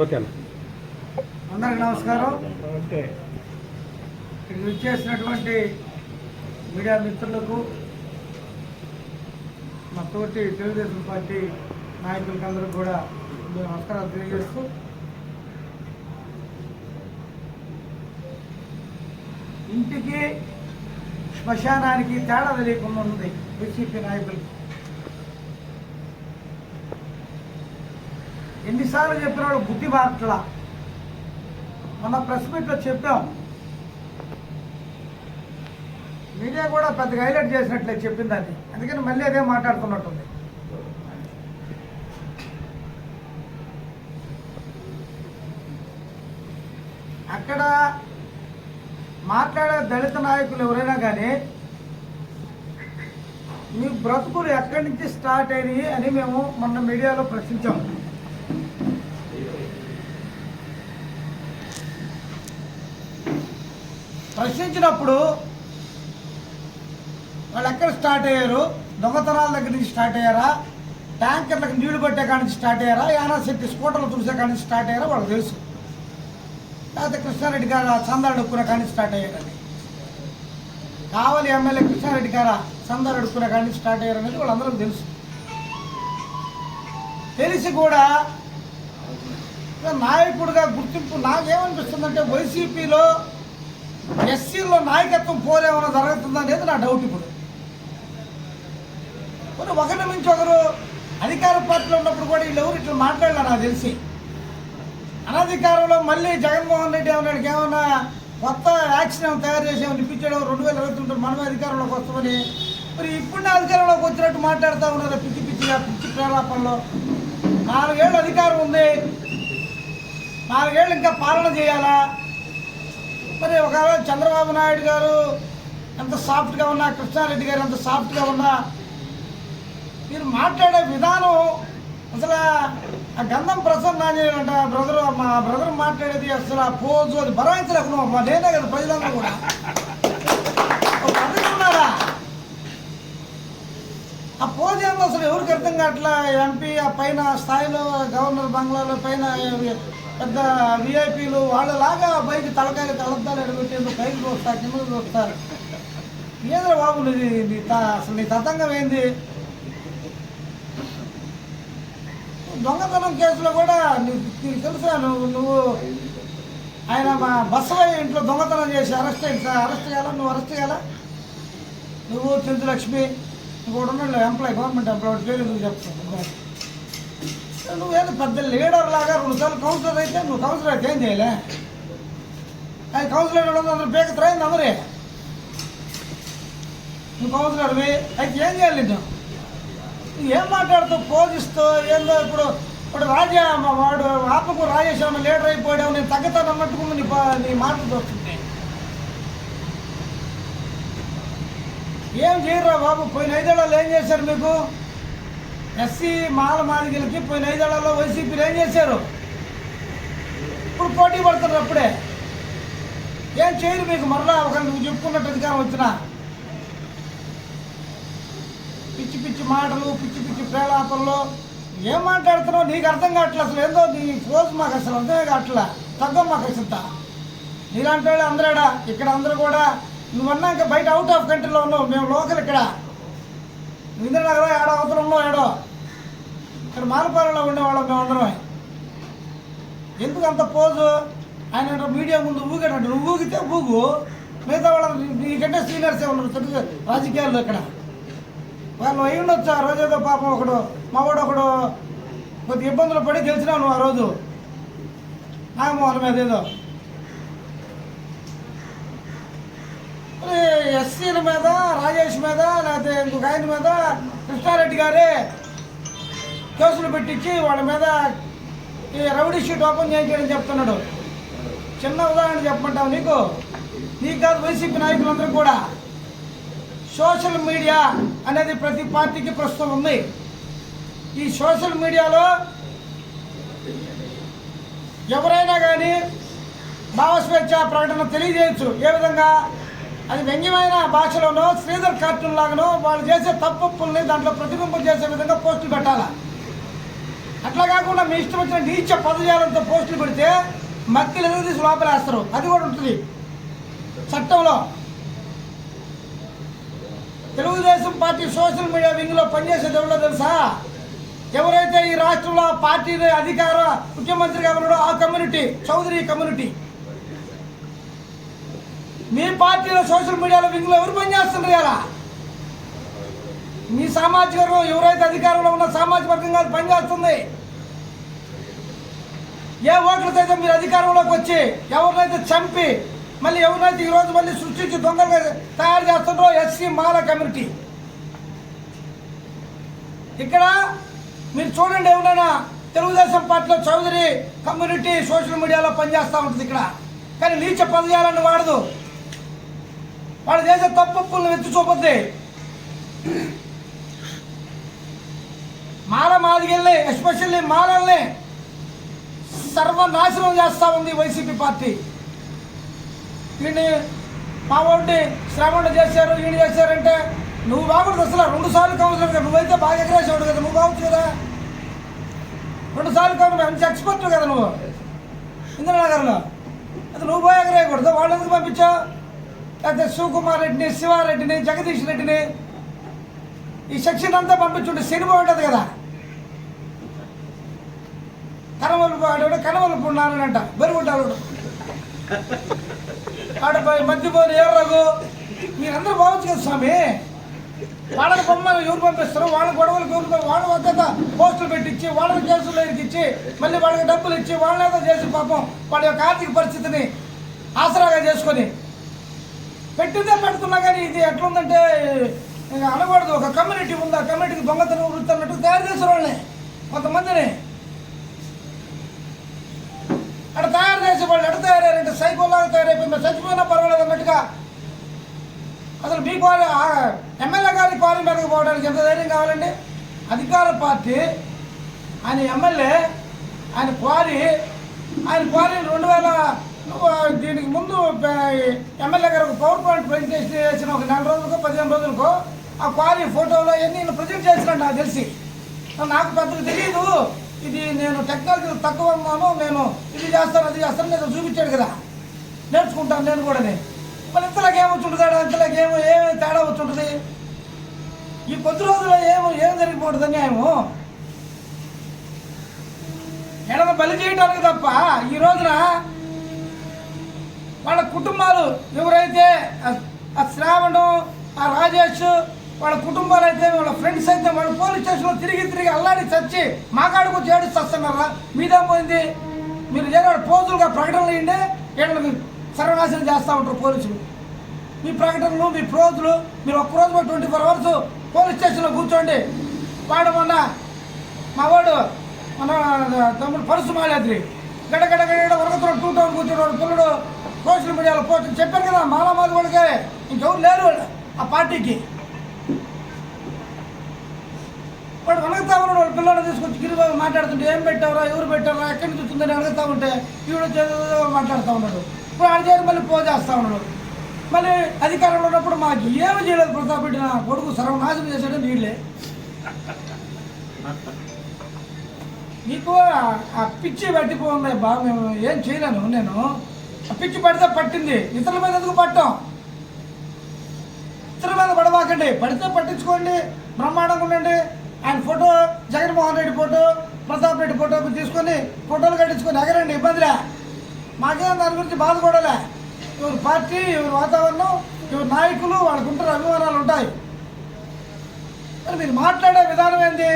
ఓకేనా. అందరికి నమస్కారం. ఇక్కడికి వచ్చేసినటువంటి మీడియా మిత్రులకు, మా తోటి తెలుగుదేశం పార్టీ నాయకులకి అందరికి కూడా నమస్కారాలు తెలియజేస్తూ, ఇంటికి శ్మశానానికి తేడా తెలియకుండా ఉంది వైసీపీ నాయకులకి. ఎన్నిసార్లు చెప్పిన వాళ్ళు బుద్ధి మార్చలా. మన ప్రెస్ మీట్లో చెప్పాం, మీడియా కూడా పెద్దగా హైలైట్ చేసినట్లే చెప్పిందని, అందుకని మళ్ళీ అదే మాట్లాడుతున్నట్టుంది. అక్కడ మాట్లాడే దళిత నాయకులు ఎవరైనా కానీ మీ బ్రతుకులు ఎక్కడి నుంచి స్టార్ట్ అయినాయి అని మేము మొన్న మీడియాలో ప్రశ్నించాము. ప్రశ్నించినప్పుడు వాళ్ళు ఎక్కడ స్టార్ట్ అయ్యారు, దొంగతనాల దగ్గర నుంచి స్టార్ట్ అయ్యారా, ట్యాంకర్లకు నీళ్లు కొట్టే కాడి నుంచి స్టార్ట్ అయ్యారా, యానాశెట్టి స్కూటర్లు తుడిసే కాడి నుంచి స్టార్ట్ అయ్యారా వాళ్ళకి తెలుసు. లేకపోతే కృష్ణారెడ్డి గారు చందాలు అడుక్కునే కాడి నుంచి స్టార్ట్ అయ్యారని, కావలి ఎమ్మెల్యే కృష్ణారెడ్డి గారు చందాలు అడుక్కునే కాడి నుంచి స్టార్ట్ అయ్యారనేది వాళ్ళందరికీ తెలుసు. తెలిసి కూడా నాయకుడిగా గుర్తింపు నాకేమనిపిస్తుందంటే, వైసీపీలో ఎస్సీలో నాయకత్వం పోలేమన్నా జరుగుతుందనేది నా డౌట్. ఇప్పుడు ఒకరి నుంచి ఒకరు అధికార పార్టీలో ఉన్నప్పుడు కూడా వీళ్ళు ఎవరు ఇట్లా మాట్లాడలే. నాకు తెలిసి అనధికారంలో మళ్ళీ జగన్మోహన్ రెడ్డి ఏమన్నాడికి ఏమన్నా కొత్త యాక్షన్ ఏమైనా తయారు చేసి ఏమైనా ఇప్పించాడు 2029 మనమే అధికారంలోకి వస్తామని. మరి ఇప్పుడే అధికారంలోకి వచ్చినట్టు మాట్లాడుతూ ఉన్నారు పిచ్చి ప్రేలాపనలో. 4 ఏళ్ళు అధికారం ఉంది, 4 ఏళ్ళు ఇంకా పాలన చేయాలా. మరి ఒకవేళ చంద్రబాబు నాయుడు గారు ఎంత సాఫ్ట్గా ఉన్నా, కృష్ణారెడ్డి గారు ఎంత సాఫ్ట్గా ఉన్నా, మీరు మాట్లాడే విధానం అసలు ఆ గంధం ప్రసన్న అంట బ్రదర్, మా బ్రదర్ మాట్లాడేది అసలు ఆ పోజు అది భరాయించలేకుండా నేనే కదా ప్రజలందరూ కూడా ఉన్నారా. ఆ పోజు ఏమో అసలు ఎవరికి అర్థం కావట్లా. ఎంపీ ఆ పైన స్థాయిలో గవర్నర్ బంగ్లాలో పైన పెద్ద విఐపీలు వాళ్ళలాగా పైకి తలకాయలు తలద్దాలు ఎడబెట్టేందుకు పైకి చూస్తారు, కిందకు చూస్తారు. ఏదో బాబు నీది అసలు నీ తతంగం ఏంది? దొంగతనం కేసులో కూడా నీకు తెలుసా, నువ్వు ఆయన మా బస్సయ్య ఇంట్లో దొంగతనం చేసి అరెస్ట్ చేయాలా, నువ్వు అరెస్ట్ చేయాలా? నువ్వు చెంచులక్ష్మి ఇంకోటి ఉన్నాడు ఎంప్లాయ్, గవర్నమెంట్ ఎంప్లాయ్, పేరు ఎందుకు చెప్తాను. నువ్వేదో పెద్ద లీడర్ లాగా 2 సార్లు కౌన్సిలర్ అయితే, నువ్వు కౌన్సిలర్ అయితే ఏం చేయలే? ఆయన కౌన్సిలర్ అందరూ బేకత్రైంది అందరే. నువ్వు కౌన్సిలర్వి అయితే ఏం చేయాలి? నువ్వు ఏం మాట్లాడుతావు? పోజిస్తూ ఏందో ఇప్పుడు రాజా వాడు ఆత్మకు రాజేశ్వరం లీడర్ అయిపోయావు, నేను తగ్గతానన్నట్టుకుంది నీ మాటలు వస్తుంది. ఏం చేయరా బాబు? పోయిన 5 ఏళ్లలో ఏం చేశారు మీకు? ఎస్సీ మాదిగలకి పోయిన 5 ఏళ్లలో వైసీపీలు ఏం చేశారు? ఇప్పుడు పోటీ పడుతున్నారు. అప్పుడే ఏం చేయరు మీకు. మరలా ఒక నువ్వు చెప్పుకున్నట్టు అధికారం వచ్చినా పిచ్చి మాటలు, పిచ్చి ప్రేలాపనలు ఏం మాట్లాడుతున్నావు? నీకు అర్థం కావట్లేదు. అసలు ఏందో నీ పోజు మాకు అసలు అర్థమే కావట్లా. తగ్గం మాకు అసలు. నీలాంటి వాళ్ళు అందరాడా ఇక్కడ అందరూ కూడా నువ్వన్నా ఇంకా బయట అవుట్ ఆఫ్ కంట్రీలో ఉన్నావు, మేము లోకల్ ఇక్కడ ఇంద్రనగరం ఏడో అవతల ఉన్నావు, ఏడో ఇక్కడ మాలపాలలో ఉండేవాళ్ళం మేము అందరం. ఎందుకు అంత పోజు? ఆయన మీడియా ముందు ఊగేటట్టు నువ్వు ఊగితే ఊగు, మిగతా వాళ్ళ నీకంటే సీనియర్సే ఉన్నారు రాజకీయాల్లో. ఇక్కడ వాళ్ళు అయి ఉండొచ్చు. ఆ రోజు ఏదో పాపం మావాడు ఒకడు కొద్ది ఇబ్బందులు పడి గెలిచినావు నువ్వు ఆ రోజు నాగమోహన్ మీద ఏదో. ఎస్సీల మీద, రాజేష్ మీద, లేకపోతే ఇంకొక ఆయన మీద కృష్ణారెడ్డి గారే కేసులు పెట్టించి వాళ్ళ మీద ఈ రౌడీ షీట్ ఓపెన్ చేయించడం చెప్తున్నాడు. చిన్న ఉదాహరణ చెప్పమంటావు నీకు కాదు, వైసీపీ నాయకులందరూ కూడా. సోషల్ మీడియా అనేది ప్రతి పార్టీకి ప్రస్తుతం ఉంది. ఈ సోషల్ మీడియాలో ఎవరైనా కానీ భావస్వేచ్ఛ ప్రకటన తెలియజేయచ్చు. ఏ విధంగా? అది వ్యంగ్యమైన భాషలోనో శ్రీధర్ కార్టూన్ లాగానో వాళ్ళు చేసే తప్పుల్ని దాంట్లో ప్రతిబింబం చేసే విధంగా పోస్టులు పెట్టాలా. అట్లా కాకుండా మీ ఇష్టం వచ్చిన నీచ పదజాలంతో పోస్టులు పెడితే మక్కలు ఎదురు తీసి లోపలేస్తారు. అది కూడా ఉంటుంది చట్టంలో. తెలుగుదేశం పార్టీ సోషల్ మీడియా వింగ్లో పనిచేసేది ఎవరో తెలుసా? ఎవరైతే ఈ రాష్ట్రంలో పార్టీ అధికార ముఖ్యమంత్రిగా ఉన్నాడో ఆ కమ్యూనిటీ, చౌదరి కమ్యూనిటీ. మీ పార్టీలో సోషల్ మీడియాలో వింగ్లో ఎవరు పనిచేస్తున్నారు ఇలా? మీ సామాజిక వర్గం ఎవరైతే అధికారంలో ఉన్న సామాజిక వర్గంగా పనిచేస్తుంది. ఏ ఓట్లకైతే మీరు అధికారంలోకి వచ్చి ఎవరినైతే చంపి మళ్ళీ ఎవరినైతే ఈరోజు మళ్ళీ సృష్టించి దొంగలుగా తయారు చేస్తుండ్రో ఎస్సీ మాల కమ్యూనిటీ. ఇక్కడ మీరు చూడండి, ఎవరైనా తెలుగుదేశం పార్టీలో చౌదరి కమ్యూనిటీ సోషల్ మీడియాలో పనిచేస్తూ ఉంటుంది ఇక్కడ. కానీ నీచ పదజాలను వాడదు. వాళ్ళు చేసే తప్పులను ఎత్తి చూపద్ది. మాల మాదిగల్ని, ఎస్పెషల్లీ మాలల్ని సర్వనాశనం చేస్తూ ఉంది వైసీపీ పార్టీ. వీడిని మా వాడిని శ్రావణ చేశారు, ఈయన చేశారంటే నువ్వు బాగుండదు. అసలు 2 సార్లు కౌన్సిలర్ కదా, నువ్వైతే బాగా ఎగరేసాడు కదా, నువ్వు బాగుంది కదా. 2 సార్లు కౌన్సిలర్, మంచి ఎక్స్పర్ట్ కదా నువ్వు ఇంద్రనగర్లో. అది నువ్వు పోయి ఎగరేయకూడదు. వాళ్ళు ఎందుకు పంపించావు? లేకపోతే శివకుమార్ రెడ్డిని, శివారెడ్డిని, జగదీష్ రెడ్డిని ఈ సెక్షన్ అంతా పంపించుంటే సినిమా ఉంటుంది కదా. కనవలపు నారాయణ బెరుగుంటాడు ఆడపై మధ్యపోని ఎర్రగు. మీరందరూ బావచ్చు కదా స్వామి. వాళ్ళని బొమ్మలు ఎవరు పంపిస్తారు? వాళ్ళ గొడవలకు ఎవరు? వాళ్ళ వద్ద పోస్టులు పెట్టించి వాళ్ళని కేసులు ఇచ్చి మళ్ళీ వాళ్ళకి డబ్బులు ఇచ్చి వాళ్ళేదో చేసి పాపం వాళ్ళ యొక్క ఆర్థిక పరిస్థితిని ఆసరాగా చేసుకొని పెట్టిందే పెడుతున్నా. కానీ ఇది ఎట్లుందంటే అనకూడదు. ఒక కమ్యూనిటీ ఉంది, ఆ కమ్యూనిటీకి దొంగతనం వృత్తి అన్నట్టు తయారు చేసిన వాళ్ళని కొంతమందిని అక్కడ తయారు చేసే వాళ్ళు ఎట్లా తయారయ్యారంటే సైకోలాగా తయారైపోయింది. చచ్చిపోయినా పర్వాలేదు అన్నట్టుగా. అసలు మీ క్వారీ ఎమ్మెల్యే గారి క్వారీ మీదకి పోవడానికి ఎంత ధైర్యం కావాలండి? అధికార పార్టీ ఆయన ఎమ్మెల్యే, ఆయన క్వారీ 2000 దీనికి ముందు ఎమ్మెల్యే గారు ఒక పవర్ పాయింట్ ప్రజెంటేషన్ చేసిన ఒక 4 రోజులకో 15 రోజులకో ఆ క్వారీ ఫోటోలో ఎన్ని ప్రజెంట్ చేసినట్టు నాకు తెలిసి. నాకు పెద్దగా తెలియదు. ఇది నేను టెక్నాలజీ తక్కువ ఉన్నాను, నేను ఇది చేస్తాను అది చేస్తాను నేను చూపించాడు కదా, నేర్చుకుంటాను నేను కూడా. మరి ఇంతలాగా ఏమొచ్చుంటుంది? ఇంతలాగా ఏమేమి తేడా వచ్చుంటుంది? ఈ కొద్ది రోజుల్లో ఏం జరిగిపోతుంది అన్యాయము? ఏదైనా బలి చేయడానికి తప్ప ఈ రోజున వాళ్ళ కుటుంబాలు ఎవరైతే ఆ శ్రావణం, ఆ రాజేష్ వాళ్ళ కుటుంబాలు అయితే, వాళ్ళ ఫ్రెండ్స్ అయితే వాళ్ళ పోలీస్ స్టేషన్లో తిరిగి అల్లాడి చచ్చి మాకాడికి వచ్చి ఏడుస్తున్నారా? మీదే పోయింది. మీరు ఏదో పోజులుగా ప్రకటనలు ఇవ్వండి, ఏళ్ళకి సర్వనాశనం చేస్తూ ఉంటారు పోలీసులు. మీ ప్రకటనలు, మీ ప్రోజులు, మీరు ఒక్కరోజు 24 అవర్స్ పోలీస్ స్టేషన్లో కూర్చోండి. మా వాడు మన తమ్ముడు పరుసు మాలేద్రి గడగడ వరకతో 2 టౌన్ కూర్చోడు పిల్లడు సోషల్ మీడియాలో పోస్ట్ చెప్పారు కదా. మాలామాది వాళ్ళకే ఇంకెవరు లేరు ఆ పార్టీకి. వాడు వనగతా ఉన్నాడు. వాడు పిల్లలు తీసుకొచ్చి గిరిబాబు మాట్లాడుతుంటే ఏం పెట్టావరా, ఎవరు పెట్టారా, ఎక్కడి నుంచి వచ్చిందని అడుగుతూ ఉంటే ఈవిడ మాట్లాడుతూ ఉన్నాడు. ఇప్పుడు ఆడ చేసి మళ్ళీ చేస్తూ ఉన్నాడు. మళ్ళీ అధికారంలో ఉన్నప్పుడు మాకు ఏమి చేయలేదు ప్రతాప్ రెడ్డి, నా కొడుకు సర్వనాశనం చేశాడని వీళ్ళే. నీకు ఆ పిచ్చి పట్టిపోయింది బా, మేము ఏం చేయలేను. నేను ఆ పిచ్చి పడితే పట్టింది, ఇతరుల మీద ఎందుకు పట్టాం? ఇతరుల మీద పడవాకండి, పడితే పట్టించుకోండి, బ్రహ్మాండంగా ఉండండి. ఆయన photo, Jaganmohan Reddy photo, Pratap Reddy photo తీసుకొని ఫోటోలు కట్టించుకొని ఎగరండి, ఇబ్బందిలే. మాకేం దాని గురించి బాధపడలే. ఎవరి పార్టీ, ఎవరి వాతావరణం, ఎవరి నాయకులు వాళ్ళకు ఉంటారు, అభిమానాలు ఉంటాయి. మరి మీరు మాట్లాడే విధానం ఏంది?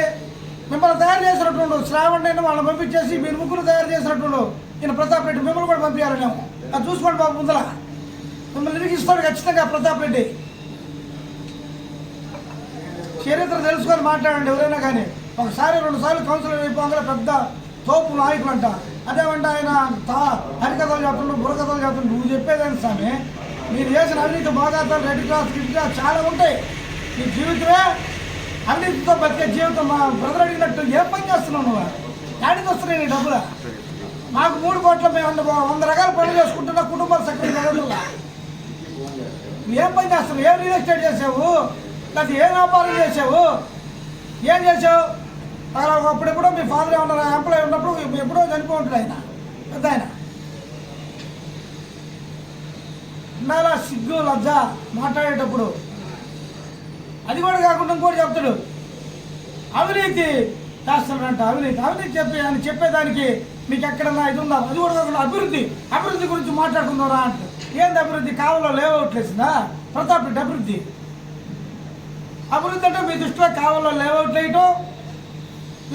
మిమ్మల్ని తయారు చేసినట్టుండు శ్రావణ్ వాళ్ళని పంపించేసి మీరు ముగ్గురు తయారు చేసినట్టుండు ఈయన ప్రతాప్ రెడ్డి. మిమ్మల్ని కూడా పంపించాలి మేము. అది చూసుకోండి బాబు, ముందర మిమ్మల్ని ఇరిగిస్తాడు ఖచ్చితంగా ప్రతాప్ రెడ్డి. చరిత్ర తెలుసుకొని మాట్లాడండి ఎవరైనా కానీ. 1 2 సార్లు కౌన్సిలర్ అయిపోగా పెద్ద తోపు నాయకులు అంట. అదేమంటే ఆయన హరికథలు చెప్తుండ్రు, బుర్రకథలు చెప్తుండ్రు. నువ్వు చెప్పేదాన్ని స్వామి, మీరు చేసిన అవినీతి బాగాతాలు, రెడ్ క్లాస్, గిడ్ క్లాస్ చాలా ఉంటాయి. నీ జీవితమే అవినీతితో బతికే జీవితం. మా బ్రదర్ అడిగినట్టు ఏం పని చేస్తున్నావు నువ్వు? యాడికి వస్తున్నాయి నీ డబ్బులు? మాకు 3 కోట్ల మేము 100 రకాల పనులు చేసుకుంటున్నా, కుటుంబాలు సక్రమంగా జరుగుతుందా? ఏం పని చేస్తున్నావు? ఏం రియల్ ఎస్టేట్ చేసావు? లేకపోతే ఏం వ్యాపారం చేసావు? ఏం చేసావు? అక్కడ అప్పుడెప్పుడో మీ ఫాదర్ ఏమన్నా ఎంప్లాయ్ ఉన్నప్పుడు ఎప్పుడో చనిపోయి ఉంటాడు ఆయన, పెద్ద ఆయన. ఉండాలా సిగ్గు లజ్జ మాట్లాడేటప్పుడు. అది కూడా కాకుండా ఇంకోటి చెప్తాడు, అవినీతి చేస్తున్నాడంట. అవినీతి చెప్పేదానికి మీకు ఎక్కడన్నా ఇది ఉందా? అది కూడా కాకుండా అభివృద్ధి గురించి మాట్లాడుకుందారా అంట. ఏంది అభివృద్ధి? కాలంలో లేఅవుట్లేసిందా ప్రతాప్ రెడ్డి? అభివృద్ధి అంటే మీ దృష్టిలో కాలంలో లేఅవుట్లు వేయటం,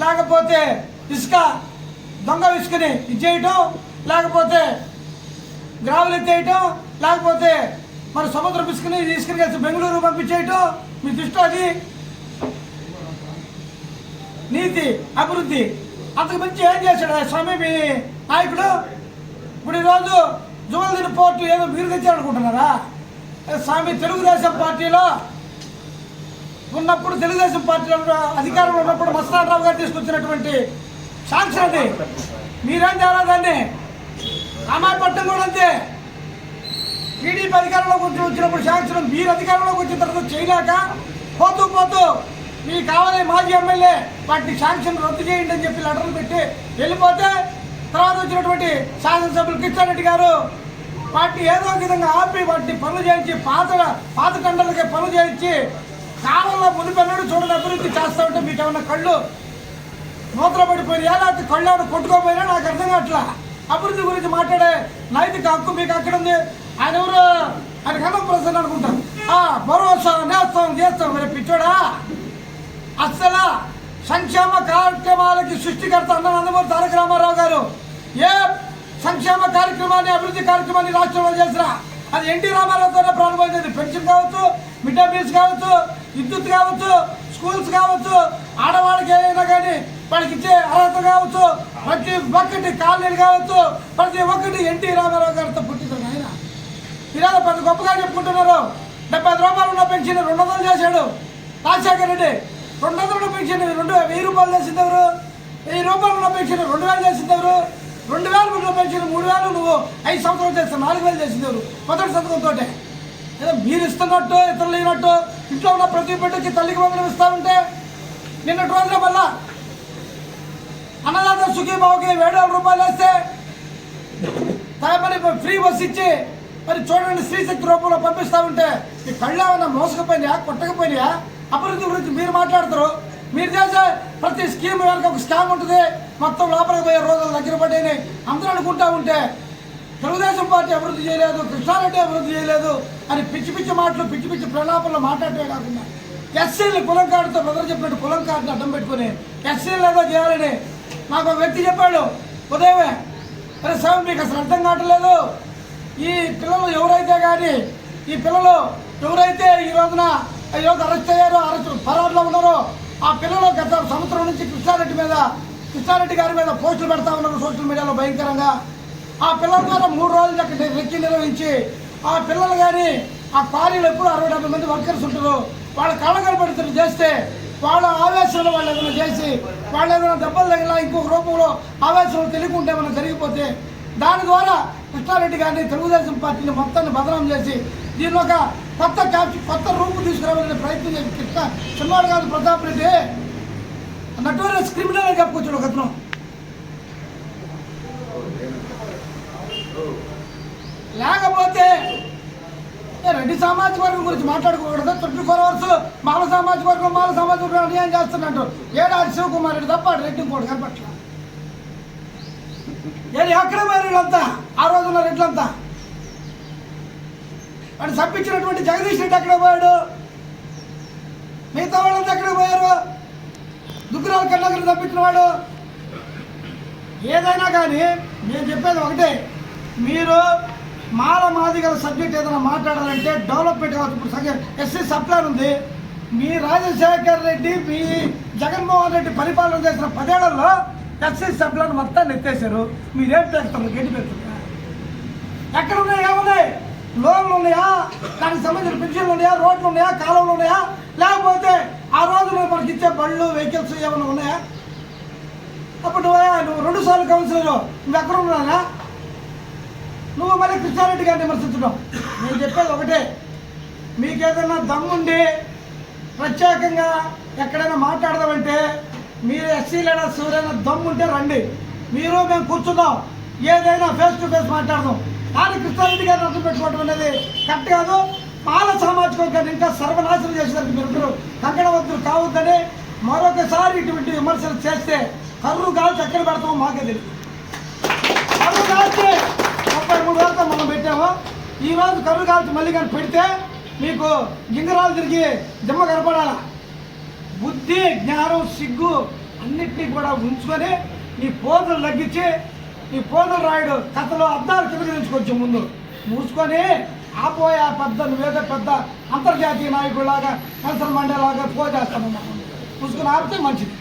లేకపోతే ఇసుక దొంగ ఇసుకని ఇచ్చేయటం, లేకపోతే గ్రావులు ఎత్తేయటం, లేకపోతే మన సముద్ర ఇసుకని కలిసి బెంగళూరు పంపించేయటం మీ దృష్టిలో అది నీతి అభివృద్ధి. అంతకు మించి ఏం చేశాడు స్వామి మీ నాయకుడు? ఇప్పుడు ఈరోజు జువల్దిని పోర్టు ఏదో మీరు తెచ్చారనుకుంటున్నారా స్వామి? తెలుగుదేశం పార్టీలో ఉన్నప్పుడు, తెలుగుదేశం పార్టీలో అధికారంలో ఉన్నప్పుడు మస్తానరావు గారు తీసుకొచ్చినటువంటి శాంక్షన్ అది. మీరేం చేయాలి దాన్ని? రామాయపట్నం కూడా అంతే. టీడీపీ అధికారంలోకి వచ్చినప్పుడు శాంక్షన్, మీరు అధికారంలోకి వచ్చిన తర్వాత చేయలేక పోతూ మీకు కావాలి మాజీ ఎమ్మెల్యే వాటిని శాంక్షన్ రద్దు చేయండి అని చెప్పి లెటర్లు పెట్టి వెళ్ళిపోతే, తర్వాత వచ్చినటువంటి శాసనసభ్యులు కిషన్ గారు వాటిని ఏదో ఒక విధంగా ఆపి వాటిని పనులు చేయించి పాత టెండర్లకి పనులు చేయించి కాలంలో మునిపెన్నడు చూడని అభివృద్ధి చేస్తూ ఉంటే మీకు ఏమన్నా కళ్ళు మూతలు పడిపోయినా, లేకపోతే కళ్ళు ఏమైనా కొట్టుకోపోయినా నాకు అర్థం కావట్లా. అభివృద్ధి గురించి మాట్లాడే నైతిక హక్కు మీకు అక్కడ ఉంది. ఆయన ఎవరు? ఆయన కన్నం ప్రసన్న అనుకుంటాం. భరోసా నేస్తాం చేస్తాం. మరి పిచ్చోడా, అసలు సంక్షేమ కార్యక్రమాలకి సృష్టికర్త అన్న నందమూరి తారక రామారావు గారు ఏ సంక్షేమ కార్యక్రమాన్ని, అభివృద్ధి కార్యక్రమాన్ని రాష్ట్రంలో చేసినా అది ఎన్టీ రామారావుతోనే ప్రారంభమైంది. పెన్షన్ కావచ్చు, మిడ్ డే మీల్స్ కావచ్చు, విద్యుత్ కావచ్చు, స్కూల్స్ కావచ్చు, ఆడవాళ్ళకి ఏదైనా కానీ వాళ్ళకి ఇచ్చే అర్హత కావచ్చు, ప్రతి ఒక్కటి కాలనీలు కావచ్చు, ప్రతి ఒక్కటి ఎన్టీ రామారావు గారితో పుట్టింది. ఆయన ఈరోజు పెద్ద గొప్పగా చెప్పుకుంటున్నారు. 75 రూపాయలు ఉన్న పెన్షన్ 200 చేశాడు రాజశేఖర రెడ్డి. 200 ఉన్న పెన్షన్ 1000 రూపాయలు చేసింది ఎవరు? 1000 రూపాయలు ఉన్న పెన్షన్ 2000 చేసింది ఎవరు? 2000 ఉన్న పెన్షన్ 3000 నువ్వు 5 సంవత్సరాలు చేస్తావు, 4000 చేసింది ఎవరు? మొదటి సంతకంతో ఏదో మీరు ఇస్తున్నట్టు ఇతరులు లేనట్టు ఇంట్లో ఉన్న ప్రతి బిడ్డకి తల్లికి వందనం ఇస్తా ఉంటే, నిన్నటి రోజున మళ్ళా అన్నదాత సుఖీబాబుకి 7000 రూపాయలు వేస్తే మరి ఫ్రీ బస్ ఇచ్చి మరి చూడండి స్త్రీశక్తి రూపంలో పంపిస్తా ఉంటే మీ కళ్ళు ఏమన్నా మోసకపోయినాయా, కొట్టకపోయినాయా? అభివృద్ధి గురించి మీరు మాట్లాడతారు. మీరు చేసే ప్రతి స్కీమ్ వెనక ఒక స్కామ్ ఉంటుంది. మొత్తం లోపలికి పోయే రోజులు దగ్గర పడ్డాయని అందరూ అనుకుంటా ఉంటే తెలుగుదేశం పార్టీ అభివృద్ధి చేయలేదు, కృష్ణారెడ్డి అభివృద్ధి చేయలేదు అని పిచ్చి మాటలు, పిచ్చి ప్రలాపంలో మాట్లాడటమే కాకుండా ఎస్సీలు కులం కార్డుతో బ్రదర్ చెప్పినట్టు కులం కార్డుని అడ్డం పెట్టుకుని ఎస్సీలు ఏదో చేయాలని నాకు ఒక వ్యక్తి చెప్పాడు ఉదయమే. అరే సార్ మీకు అసలు అర్థం కావట్లేదు. ఈ పిల్లలు ఎవరైతే కానీ ఈ రోజున అరెస్ట్ అయ్యారో, పరారులో ఉన్నారో ఆ పిల్లలు గత సంవత్సరం నుంచి కృష్ణారెడ్డి గారి మీద పోస్టులు పెడతా ఉన్నారు సోషల్ మీడియాలో భయంకరంగా. ఆ పిల్లల ద్వారా 3 రోజులు అక్కడ రెక్కి నిర్వహించి ఆ పిల్లలు కానీ ఆ క్వారీలో ఎప్పుడు 60-70 మంది వర్కర్స్ ఉంటారు. వాళ్ళ కళ్ళ కనబడుతున్న చేస్తే వాళ్ళ ఆవేశంలో వాళ్ళు ఏదైనా చేసి వాళ్ళు ఏదైనా దెబ్బలు తగిలా ఇంకొక రూపంలో ఆవేశంలో తెలియకుంటే ఏమైనా జరిగిపోతే దాని ద్వారా కృష్ణారెడ్డి గారిని, తెలుగుదేశం పార్టీని మొత్తాన్ని బదనాం చేసి దీన్ని ఒక కొత్త రూపు తీసుకురావాలనే ప్రయత్నం చేసి చిన్నవాడు కాదు ప్రతాప్ రెడ్డి నటోరియస్ క్రిమినల్ అని చెప్పుకొచ్చాడు ఒక అతను. లేకపోతే రెడ్డి సామాజిక వర్గం గురించి మాట్లాడుకోకూడదు. 24 hours మాల సామాజిక వర్గం అన్యాయం చేస్తున్నట్టు ఏడాది శివకుమార్ రెడ్డి తప్ప రెడ్డి ఇంకోటి కనపట్ల. ఎక్కడ పోయారంతా ఆ రోజున్న రెడ్లంతా? వాడు చంపించినటువంటి జగదీష్ రెడ్డి ఎక్కడ పోయాడు? మిగతా వాళ్ళంతా ఎక్కడ పోయారు? దుగ్గురాల కన్నగిరి తప్పించిన వాడు. ఏదైనా కానీ నేను చెప్పేది ఒకటే, మీరు మాదిగల సబ్జెక్ట్ ఏదైనా మాట్లాడాలంటే డెవలప్మెంట్ కావచ్చు. ఇప్పుడు ఎస్సీ సప్లాన్ ఉంది. మీ రాజశేఖర్ రెడ్డి, మీ జగన్మోహన్ రెడ్డి పరిపాలన చేసిన 10 ఏళ్లలో ఎస్సీ సప్లాన్ మొత్తాన్ని ఎత్తేసారు. మీరేం చేస్తారు? గడ్డి పెడుతున్నారు. ఎక్కడ ఉన్నాయి? ఏమున్నాయి? లోన్లు ఉన్నాయా? దానికి సంబంధించిన పెన్షన్లు ఉన్నాయా? రోడ్లు ఉన్నాయా? కాలువలు ఉన్నాయా? లేకపోతే ఆ రోజున మనకి ఇచ్చే బళ్ళు, వెహికల్స్ ఏమైనా ఉన్నాయా? అప్పుడు నువ్వు 2 సార్లు కౌన్సిలర్, నువ్వు ఎక్కడ ఉన్నానా? నువ్వు మళ్ళీ కృష్ణారెడ్డి గారిని విమర్శించడం. నేను చెప్పేది ఒకటే, మీకేదైనా దమ్ముండి ప్రత్యేకంగా ఎక్కడైనా మాట్లాడదామంటే మీరు ఎస్సీ లీడర్స్ ఎవరైనా దమ్ముంటే రండి, మీరు మేము కూర్చుందాం, ఏదైనా ఫేస్ టు ఫేస్ మాట్లాడదాం. కానీ కృష్ణారెడ్డి గారిని అర్థం పెట్టుకోవడం అనేది కరెక్ట్ కాదు. మాల సామాజిక వర్గాన్ని ఇంకా సర్వనాశనం చేసేదానికి మీరు కంకణవంతులు కావద్దని మరొకసారి ఇటువంటి విమర్శలు చేస్తే కర్రు కాల్చి ఎక్కడ పెడతామో మాకే తెలియదు. కర్రు కాల్చి 33 వేలతో మనం పెట్టాము. ఈరోజు కర్రు కాల్చి మళ్ళీ కానీ పెడితే మీకు గింగరాలు తిరిగి దిమ్మ కనపడాల. బుద్ధి, జ్ఞానం, సిగ్గు అన్నిటినీ కూడా ఉంచుకొని నీ పోజులు తగ్గించి, నీ పోజులు రాయుడు కథలో అద్దాలు కిందకి నుంచి కొంచెం ముందు మూసుకొని ఆపోయా పెద్ద నువ్వేదో పెద్ద అంతర్జాతీయ నాయకుడిలాగా నెల్సన్ మండేలాగా పోజేస్తాను. మూసుకొని ఆపితే మంచిది.